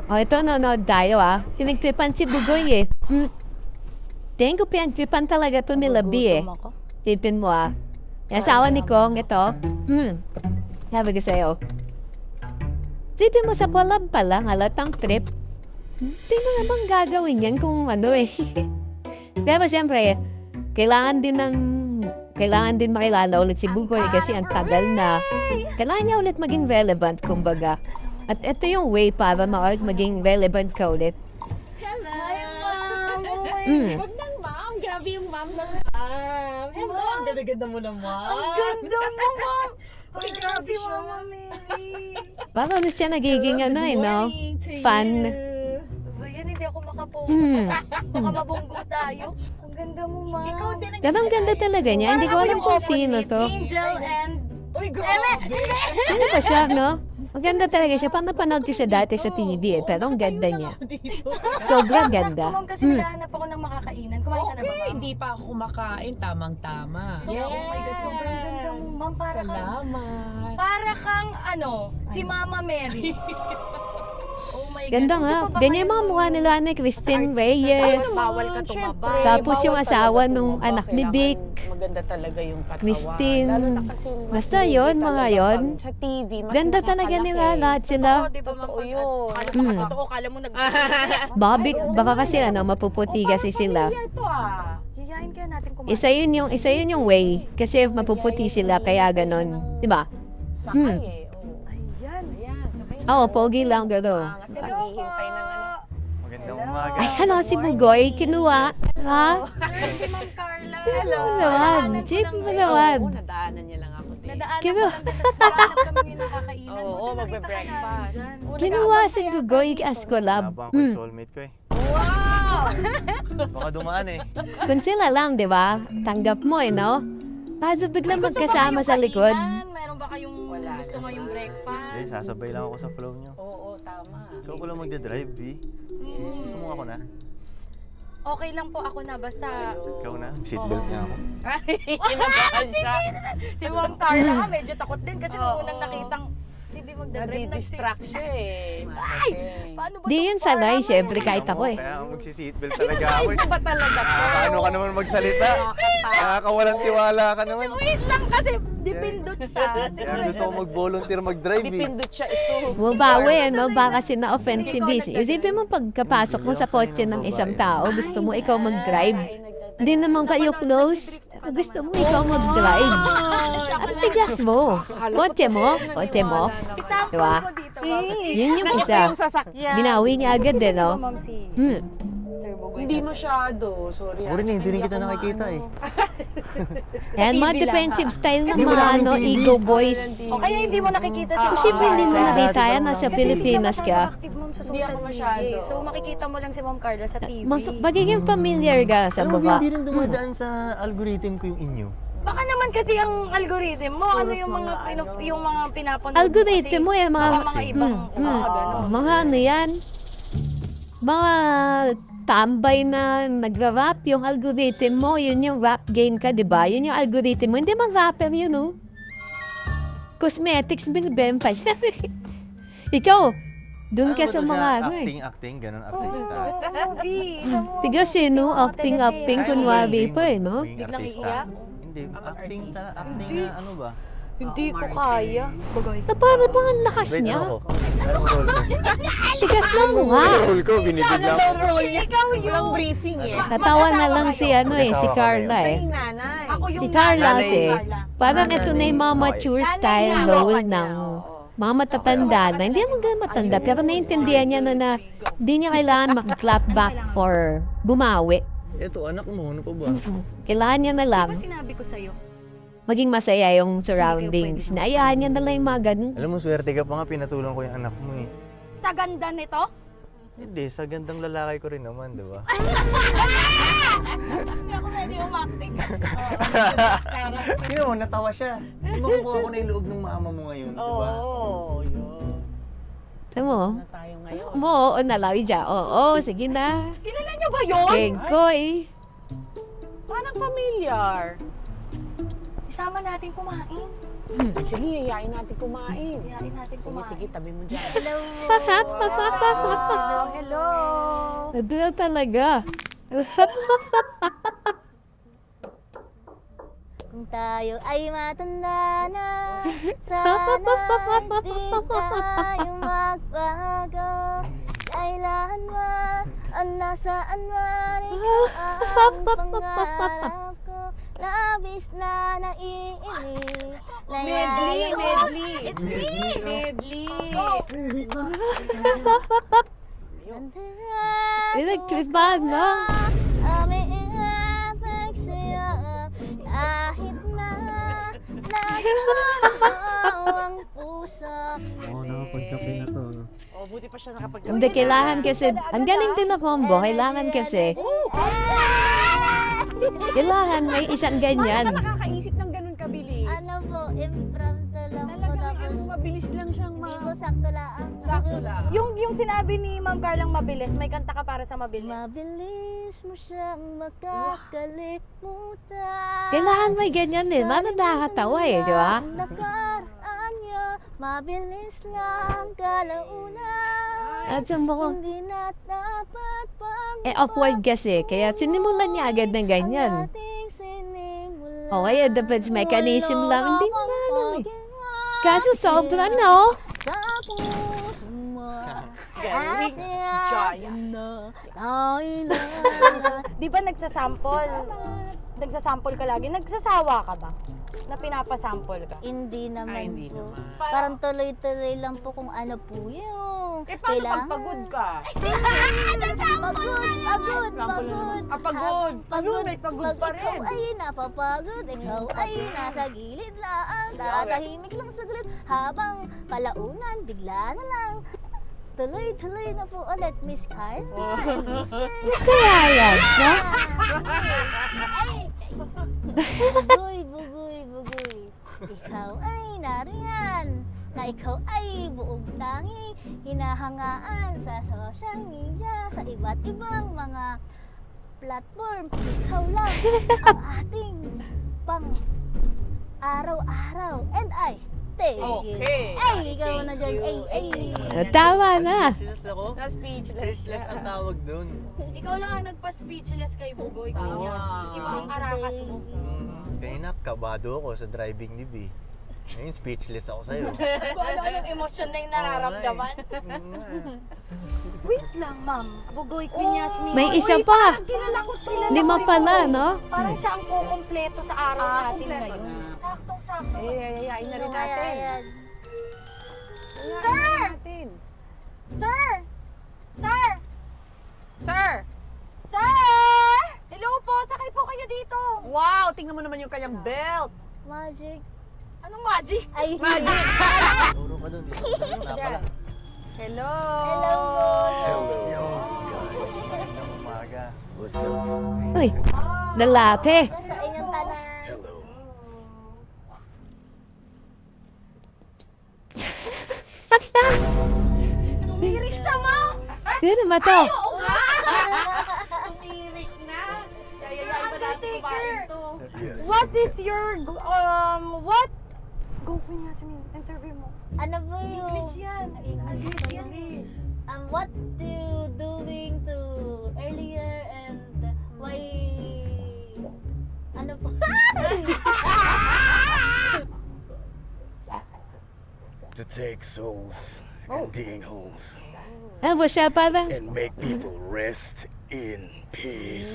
O, ito, nanonood tayo, Pinagtripan si Bugoy, Tingin ko pinagtripan talaga to nila B, Tipin mo, Yung asawa ni Kong, ito. Sabi ko sa'yo. Tipin mo sa Kualam pa lang, halatang trip. Hindi mo naman gagawin yan kung Pero siyempre, kailangan din makilala ulit si Bugoy kasi ang tagal na. Kailangan niya ulit maging relevant, kumbaga. At ito yung way para maging relevant ka ulit. Hello! Hi, Ma'am! Huwag nang Ma'am. Grabe yung Ma'am ng Ma'am. Hello! Ang ganda-ganda mo naman. Ang ganda mo, Ma'am! Ay, grabe siya, Mami. Parang ulit siya nagiging fan. Yan, hindi ako makapost. Baka mabunggo tayo. Ang ganda mo, Ma'am. Ikaw din ang Ganda talaga niya. Hindi ko alam kung sino to. Angel and... Uy, grabe! Ano pa siya, no? Maganda talaga siya. Parang napanood ko siya dati sa TV, pero ang ganda niya. Sobrang ganda. Ma'am, kasi naghahanap ako ng makakainan. Kumain ka na ba, Okay, Ma'am? hindi pa ako kumakain. Tamang-tama. Yes. Oh my God, sobrang ganda mo, Ma'am. Salamat. Para kang, si Mama Mary. Oh my God. Ganda nga. Ganyan yung mga mukha nila ni Christine Reyes. Bawal ka tumaba. Tapos yung Bawal asawa talaga nung tumaba. anak ni Vic. Maganda talaga yung katawan. Christine. Lalo na kasi mas Basta movie yun, talaga mga yun. pag Sa TV, mas Ganda talaga nakakalaki. nila lahat sila. Totoo yun. Totoo, kala mo nag... Baka kasi mapuputi kasi sila. Familiar to Hiyain kaya natin kumain. Isa yun yung way. Kasi mapuputi sila, kaya ganon. Diba? Sakay eh. Ayan. Ayan, sakay na. Oo, pogi lang gano'n. Kasi naghihintay ng Magandang umaga. Ay, hello, si Bugoy. Kinuha. Ha? Si Ma'am Carla. Hello naman. Chip mo naman. Oo, nadaanan niya lang ako. Nadaanan Kino- ko lang din. Naghahanap kami ng nakakainan. Oo, Buti nakita ka magbe-breakfast. namin dyan. Kinuha si Bugoy Ascolab. Habang ko yung soulmate ko eh. Wow! Baka dumaan eh. Kung sila lang, di ba? Tanggap mo no? Kaso biglang Gusto ba magkasama kayong sa likod. kainan? Meron ba kayong Wala gusto naman. ngayong breakfast? Hindi, sasabay lang ako sa flow nyo. Oo, tama. Ikaw ko lang magdadrive, B. Gusto mo ako na? Okay lang po ako na basta Ikaw na? Seatbelt niya ako. Kinabahan siya. si Ma'am Carla nga medyo takot din kasi nung unang nakitang si B magdadrive Nadi-distract siya eh. Ay! Paano ba Di to? yun sanay, Para syempre Tingnan kahit mo, ako eh. Kaya ako magsi-seatbelt talaga ako eh. Ito ba talaga to? Paano ka naman magsalita? Nakakawalang tiwala ka naman. Wait lang kasi dipindot siya. Siguro Kaya gusto ko mag-volunteer mag-drive eh. Dipindot siya ito. Bumawi, no? Baka kasi na-offend si Busy. Isipin mo pagkapasok mo sa kotse ng isang tao, gusto mo ikaw mag-drive. Hindi naman kayo close. Gusto mo ikaw mag-drive. At tigas mo. Kotse mo. Isample Diba? mo dito. Ma'am. Yun yung Nakita isa. yung sasakyan. Binawi niya agad din, no? Ma'am si Hmm. Sir Bugoy. Hindi masyado. Sorry. Uri na, hindi rin kita nakikita eh. Yan, mga defensive style ng mga ego boys. O kaya hindi mo nakikita si Posible hindi mo nakita yan. Nasa Pilipinas ka. active ma'am sa Hindi social ako media. masyado. So makikita mo lang si Ma'am Carla sa TV. Magiging familiar ka sa Alam mo, mukha. hindi rin dumadaan sa algorithm ko yung inyo. Baka naman kasi ang algorithm mo, ano yung mga yung mga pinapanood mo Algorithm mo yan, mga... baka mga ibang mga gano'n. Mga ano yan? Mga tambay na nagra-rap, yung algorithm mo, yun yung rap game ka, di ba? Yun yung algorithm mo. Hindi man rapper yun, no? Cosmetics, binibem pa siya. Ikaw, dun ka sa mga ano eh. Acting, ganun, artista. Tiga sino, acting, kunwari pa eh, no? Maging Biglang artista. iiyak? Hindi, acting na ano ba? Hindi ko kaya. Na para bang ang lakas Wait, niya? ano ko? Anong role ko? Tigas lang mukha. Role ko, binibigyan ko. Ikaw Walang briefing eh. Natawa na lang si ano eh, si Carla eh. Yung nanay. Ako yung Si Carla nanay. kasi, parang ito na yung mga mature style role ng mga matatanda na. Hindi naman ganun matanda, pero naiintindihan niya na hindi niya kailangan mag-clap back or bumawi. Ito, anak mo, ano pa ba? Kailangan niya na lang Ano sinabi ko sa'yo? maging masaya yung surroundings. Naayahan niya na lang yung mga ganun. Alam mo, swerte ka pa nga, pinatulong ko yung anak mo eh. Sa ganda nito? Hindi, sa gandang lalaki ko rin naman, di ba? Hindi ako pwede umakting. Sino mo, natawa siya. Makukuha ko na yung loob ng mama mo ngayon, di ba? Oo, yun. Tama mo? Na tayo ngayon. Mo, oo, nalawi dyan. Oo, sige na. Kilala niyo ba yun? Kengkoy. Parang familiar. Isama natin kumain. Sige, yayain natin kumain. Yayain natin Sige, kumain. sige, tabi mo dyan. Hello. Hello. Nadala talaga. Kung tayo ay matanda na, sana di tayo magbago. Kailan man, nasaan man, ikaw ang pangarap ko. Labis na naiinig. Pinagtripan mo. May effect sa'yo kahit na nagkaw ang puso. Oh, buti pa siya nakapag- Hindi, kailangan kasi, ang galing din ng combo, kailangan kasi, kailangan may isang ganyan. Nakakaisip ng ganun kabilis. Ano po, impromptu lang po tapos Mabilis lang siyang hindi po sakto lang. Sakto lang. Yung sinabi ni Ma'am Carlang mabilis, may kanta ka para sa mabilis. Mabilis mo siyang makakalimutan. Kailangan may ganyan din, mano nakakatawa eh, di ba? Ang nakaraan niya, mabilis lang kalaunan. At sa mga, Hindi na dapat pang awkward kasi, kaya sinimulan niya agad ng ganyan. O kaya dapat mechanism lang, hindi mo na alam eh. Kaso sobra, no? Galing. Giant. Di ba nagsasample? Nagsasample ka lagi? Nagsasawa ka ba? Na pinapasample ka? Hindi naman Hindi po. naman. Parang tuloy-tuloy lang po kung ano po yung Eh, paano pag pagod ka? Pagod. Pagod. Ayun, may pagod pa rin. Ikaw ay napapagod, ikaw ay nasa gilid lang. Tatahimik lang saglit habang kalaunan, bigla na lang. Tuloy-tuloy na po ulit, Miss Carla. Kaya yan, no? Bugoy. Ikaw ay nariyan. Na ikaw ay buog tanging hinahangaan sa social media, sa iba't ibang mga platform. Ikaw lang ang ating pang araw-araw. And I thank you. Okay. Ay, ikaw na dyan. Ay. Tama na. Speechless ako. Na-speechless siya. Speechless ang tawag dun. Ikaw lang ang nagpa-speechless kay Bugoy, Queen. Iba ang karakas mo. Kanina, kabado ako sa driving ni B. Ngayon, speechless ako sa'yo. Kung ano yung emosyon na yung nararamdaman. Wait lang, ma'am. Bugoy, Queen Yasmin. May isa pa. Kilala ko. 5 pala, no? Parang siya ang kukumpleto sa araw natin kumpleto ngayon. na. Saktong-sakto. Eh, yayain na rin natin. Sir! Natin. Sir! Sir! Sir! Sir! Hello po! Sakay po kayo dito! Wow! Tingnan mo naman yung kanyang belt. Magic. Anong magic? Ay, Magic! Turo ka dun. Wala pala. Hello! Yo, guys. Magandang umaga. What's up? Uy, lalate. sa inyong tanan. Tumirik siya, ma'am! Hindi naman to. Tumirik na. Yayayain pa natin kumain to. What is your, what? Go po niya sa interview mo. Ano ba yung... English yan. English. What do you doing to earlier and why... Ano po? To take souls and digging holes Siya parang, and make people rest in peace.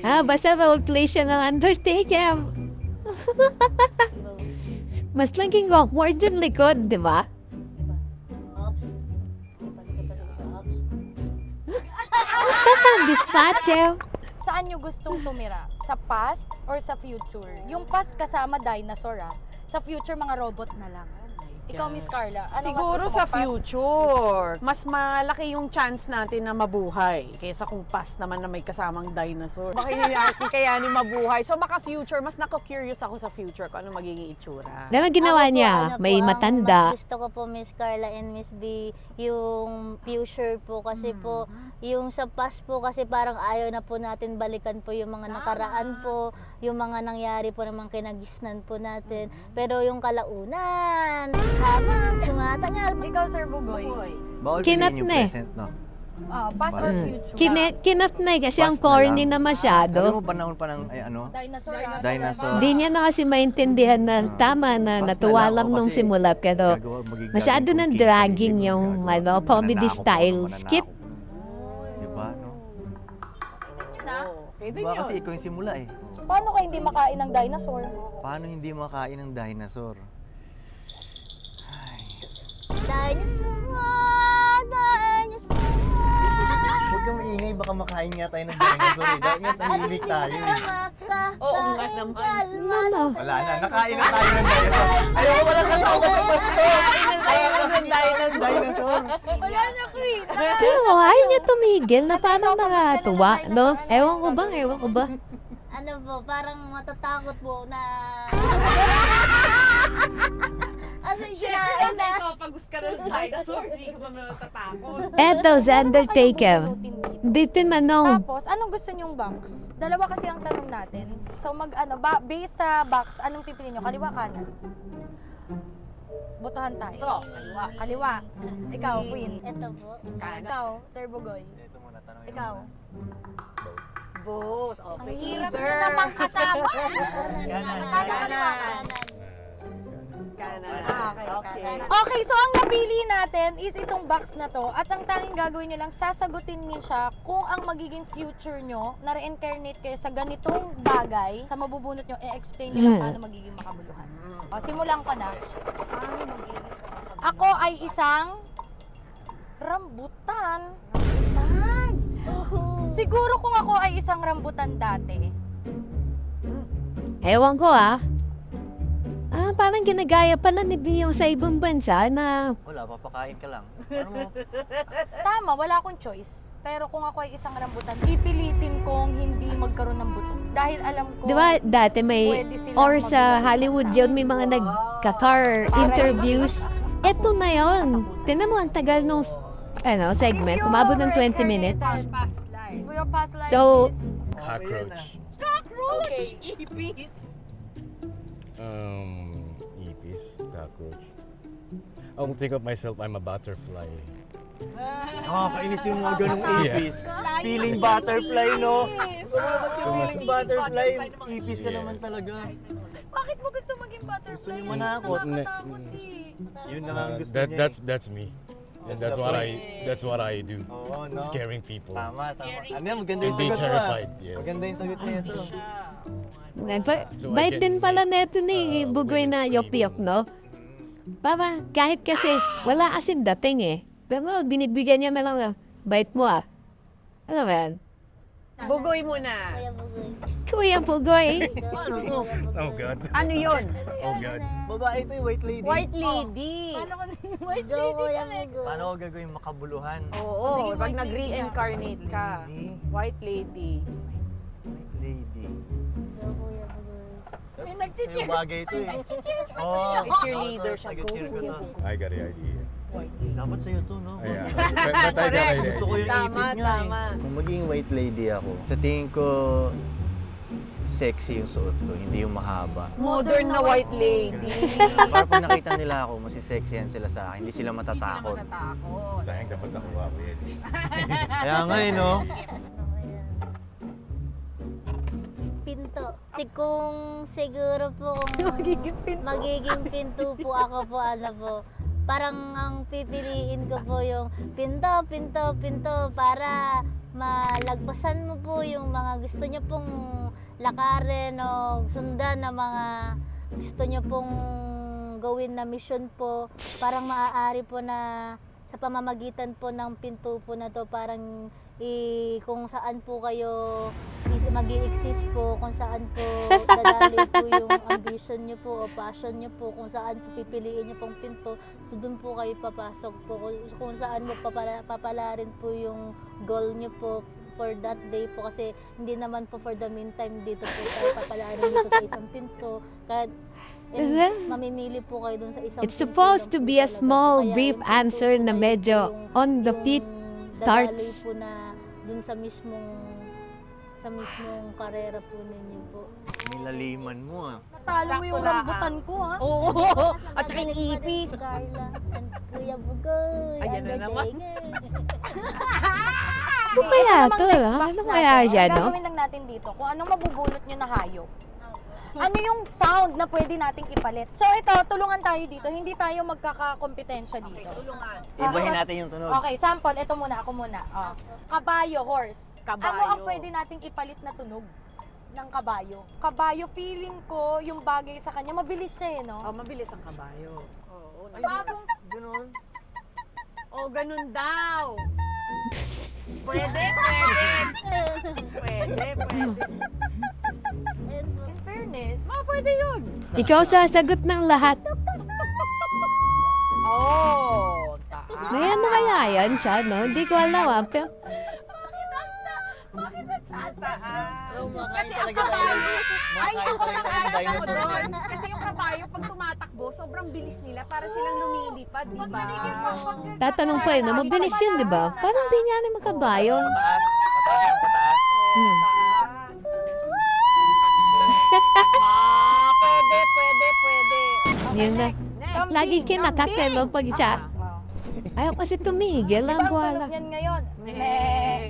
basta roleplay siya ng Undertaker. Mas naging awkward yung likod, di ba? Ops. Ops. Dispatcher. Saan nyo gustong tumira? Sa past or sa future? Yung past kasama dinosaur Sa future mga robot na lang. Ikaw, Miss Carla, ano Siguro mas gusto sa mo, pass? future, mas malaki yung chance natin na mabuhay kaysa kung past naman na may kasamang dinosaur. Baka hindi natin kayanin mabuhay. So baka future, mas nako-curious ako sa future kung ano magiging itsura. Dahil ginawa Ako po, niya, ano po, may ang matanda. mas gusto ko po, Miss Carla and Miss B, yung future po kasi po, yung sa past po kasi parang ayaw na po natin balikan po yung mga nakaraan po, yung mga nangyari po namang kinagisnan po natin. Pero yung kalaunan, habang sumatangal. Ikaw, Sir Bugoy. Bawal Kinat piliin yung na eh. present, no? Past or Mm. future? Kinatnay kasi ang Past na corny lang. na Sabi masyado. mo, panahon pa ng, Dinosaur. Dinosaur. Di niya na kasi maintindihan na tama na Basta natuwa lang lang ako nung kasi simula. Pero masyado gagawin ng kong dragging kinsa, yung hindi ko gagawa. comedy Mananakop style. ako, Skip. mananakop. Diba, no? Okay din Diba yun. kasi ikaw yung simula eh. Paano ka hindi makain ng dinosaur? Paano hindi makain ng dinosaur? Huwag kang maingay, baka makain nga tayo ng dinosaur eh. Dahil nga tahimik tayo eh. Oo nga naman. Ano? Wala na, nakain na tayo ng dinosaur. Ayaw ko walang kasama sa pasto. Ayaw ko ng dinosaur. Wala na ko eh. Pero ayaw niya tumigil na parang nakatuwa. No? Ewan ko ba? Ano po, parang matatakot po na... Kasi kinain na. Ikaw, pag gusto ka ng dinosaur, hindi ka pa natatakot. Eto, Xander Taker. Hindi tinanong. Tapos, anong gusto nyong box? Dalawa kasi ang tanong natin. So, based sa box, anong pipili nyo? Kaliwa, kanan? Botohan tayo. Ito, kaliwa. Kaliwa. Ikaw, Queen. Ito po. Ikaw, Sir Bugoy. Ito muna, tanongin mo Ikaw. muna. Both. Okay. Ang hirap Either. na naman kasama. Kanan. Kanan. Kanan. Okay. Okay, so ang napili natin is itong box na to at ang tanging gagawin nyo lang, sasagutin nyo siya kung ang magiging future nyo na reincarnate kayo sa ganitong bagay, sa mabubunot nyo, i-explain nyo lang paano magiging makabuluhan. O, simulan ko na. Ako ay isang rambutan. Siguro kung ako ay isang rambutan dati, Ewan ko parang ginagaya pala ni Bio sa ibang bansa na Wala, papakain ka lang. Ano mo? tama, wala akong choice. Pero kung ako ay isang rambutan, pipilitin kong hindi magkaroon ng buto. Dahil alam ko, di ba dati may pwede silang or sa magbigay ng Hollywood bansa. yun may mga nagka-car interviews. Eto na yon. Tingnan mo ang tagal nung segment. Umabot ng 20 minutes. Past life. Your past life So, is... Cockroach. Okay, ipis. Ipis, cockroach. I'll think of myself, I'm a butterfly. Nakakainis yung mga ganong Yeah. ipis. Feeling butterfly, no? Ba't yung feeling butterfly? Ipis ka naman talaga. Bakit mo gusto maging butterfly? Gusto niyo manakot. Nakakatakot eh. Yun na nga ang gusto That, niya. that's me. And That's that's the what point. that's what I do. Oo, no? Scaring people. Tama, tama. Ano yan? Maganda yung And being sagot mo, terrified, yes. Maganda yung sagot niya ito. So I bait can din pala make, neto ni Bugoy na women yop-yop, no? Para kahit kasi wala kasing dating eh. Pero binibigyan niya na lang na, bait mo Ano ba yan? Bugoy muna. Kaya bugoy. Kuya Bugoy. Paano to? Oh God. Ano yun? Oh God. Babae ito yung white lady. White lady. Paano ko naging white Go, lady kuya ka na? bugoy. Paano ko gagawin makabuluhan? Oo, pag nag-reincarnate ka. Lady. White lady. White lady. Go, kuya bugoy. May nag-cheer. Sa'yo bagay ito eh. Oh, It's your leader siya. Nag-cheer ko to. I got the idea. Dapat sa'yo to, no? Yeah. But I got the Gusto ko yung idea. Tama, ipis nga tama. eh. Kung maging white lady ako, sa tingin ko, sexy yung suot ko, hindi yung mahaba. Modern na white lady. Para pag nakita nila ako, masisexyan sila sa akin, hindi sila matatakot. Sayang dapat nakuha ko yun. Kaya nga eh, no? Pinto. Kung siguro po kung magiging pinto po ako po, parang ang pipiliin ko po yung pinto para malagpasan mo po yung mga gusto nyo pong lakarin o sundan na mga gusto nyo pong gawin na mission po. Parang maaari po na sa pamamagitan po ng pinto po na to, parang kung saan po kayo mag-i-exist po, kung saan po dadali po yung ambition nyo po o passion nyo po, kung saan po pipiliin nyo pong pinto, so doon po kayo papasok po, kung saan mo papalarin po yung goal nyo po for that day po, kasi hindi naman po for the meantime dito po tayo papalarin dito sa isang pinto, kahit mamimili po kayo dun sa isang It's pinto supposed lang to po be a talaga. small, Kaya brief yung pinto answer po na kayo medyo yung- on the yung feet dadaloy starts. po na dun sa mismong karera po ninyo po. Nilaliman mo ah. Natalo mo yung Sakto lang, rambutan ko, ha? Oo! At saka yung ipis. Carla and Kuya Bugoy. Ayan na naman. Ano kaya Ito to? namang next ah? box Ano natin. kaya siya, Ang no? gagawin lang natin dito, kung anong mabubulot nyo na hayop. Ano yung sound na pwede nating ipalit? So ito, tulungan tayo dito. Hindi tayo magkakakompetensya dito. Tulungan. Ibahin natin yung tunog. Okay, sample. Ito muna, ako muna. Oh. Kabayo, horse. Kabayo. Ano ang pwede nating ipalit na tunog ng kabayo? Kabayo, feeling ko, yung bagay sa kanya, mabilis siya eh, no? Oh, mabilis ang kabayo. Oo. Ay, Bagong ganun. Oh, ganun daw. Pwede, pwede. Pwede, pwede. in fairness, Pwede yun. Ikaw sasagot ng lahat. Oh, taas. May ano kaya yan siya, no? Hindi ko alam, ah. Pero, Kasi ang kabayo. Ay, ako talaga ng nakakala ko dinosaur. doon. Kasi yung kabayo, pag tumatakbo, sobrang bilis nila. Para silang lumilipad, di ba? tatanong pa yun, mabilis yun, di ba? Parang di nga naman kabayo. Pataas. Pataas yung pataas. Hmm. Pwede, pwede, pwede. Yun na. Next. Lagi kinakatin mo pag siya. Ayaw kasi tumigil ang ibang buwala. tunog yan ngayon.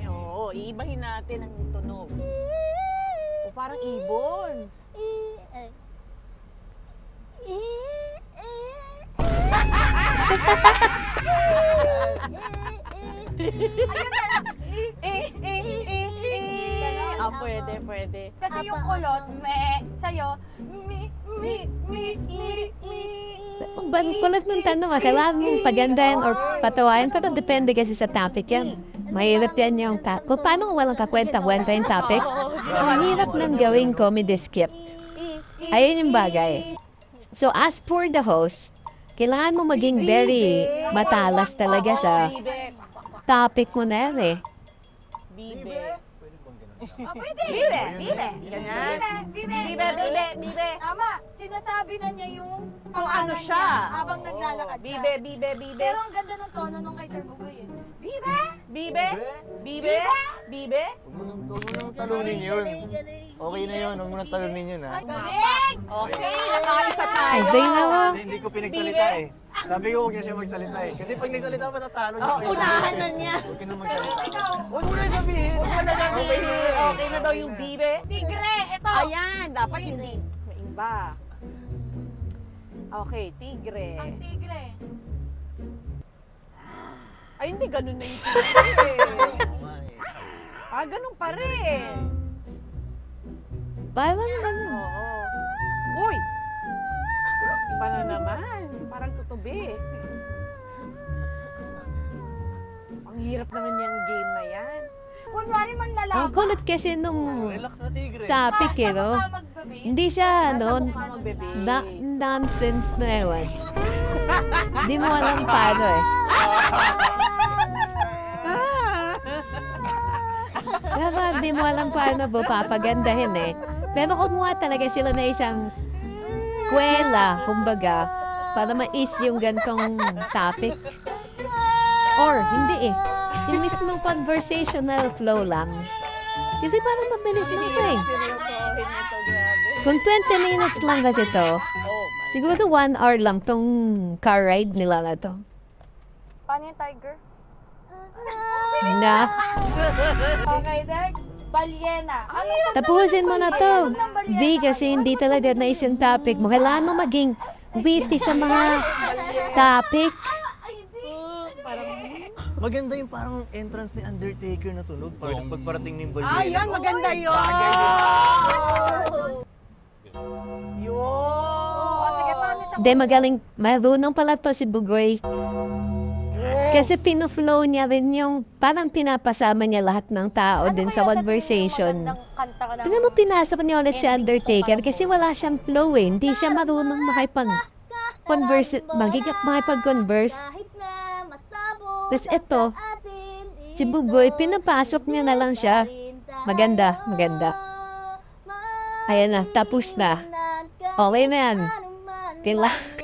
Oo, iibahin natin ang tunog. O parang ibon. Pwede, pwede. Kasi yung kulot, sa'yo, mi. Kulit ng tanong, kailangan mong pagandahin or patawain, pero depende kasi sa topic yan. Mahirap yan yung kung paano kung walang kakwenta-kwenta yung topic? Ang hirap ng gawing comedy skip. Ayun yung bagay. So as for the host, kailangan mo maging very matalas talaga sa Bibe. topic mo na yan eh. Bibe. Pwede. Bibe, bibe. Ganyan. Bibe. Bibe. Tama. Sinasabi na niya yung Kung pangalan ano siya. niya habang naglalakad siya. Bibe, bibe, bibe. Pero ang ganda ng tono nung kay Sir Bugoy eh. Bibe! Bibe. Bibe. Bibe. Huwag mo nang talunin yun. Okay na yun. Huwag mo nang talunin yun ha. Galing! Okay, nakaisa tayo. Ay, day na mo. Hindi ko pinagsalita eh. Sabi ko huwag na siya magsalita eh. Kasi pag nagsalita matatalo niya. Unahan na niya. Huwag ka na magsalita. Ikaw, Huwag mo na sabihin. Huwag mo na sabihin. Okay na daw yung bibe. tigre! Ito! Ayan, dapat hindi. May iba. Okay, tigre. Ang tigre. Ay, hindi ganun na yung tigre. Ganun pa rin. Parang ganun. Oo. Uy! Iba na naman. Parang tutubi. Ang hirap naman yung game na yan. Kunwari man Ang lalaban. kulit kasi nung Relax na tigre. topic eh, no? Hindi siya, ano, Mukha magbebe. nonsense na ewan. Hindi mo alam paano eh. Kaya di mo alam paano po papagandahin eh. Pero kumuha talaga sila na isang kwela, kumbaga, para mais yung gantong topic. Or, hindi eh. Yung mismong conversational flow lang. Kasi parang mabilis lang pa eh. Seryosohin ito, grabe. Kung 20 minutes lang kasi to, Oh, my. siguro 1 hour lang tong car ride nila na to. Paano yung tiger? Na, Okay, next. Balyena. Ano yung tapusin mo na to. B, kasi hindi talaga na yung topic mo. Kailangan mo maging witty sa mga topic. Maganda yung parang entrance ni Undertaker na tunog. Parang pagparating ng Balyena. Yan, maganda yun. Yun. Oh, sige, paano siya? Hindi, magaling. Marunong pala to si Bugoy. Kasi pinoflow niya rin yung, parang pinapasama niya lahat ng tao din sa conversation. Tingnan mo, pinasok niya ulit si Undertaker kasi wala siyang flow eh. Hindi siya marunong makipag-converse. Kahit na matapos Tapos ito, si Bugoy, pinapasok niya na lang siya. Maganda, maganda. Ayan na, tapos na. Okay na yan.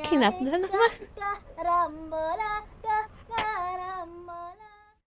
Kinat na naman. Karambola,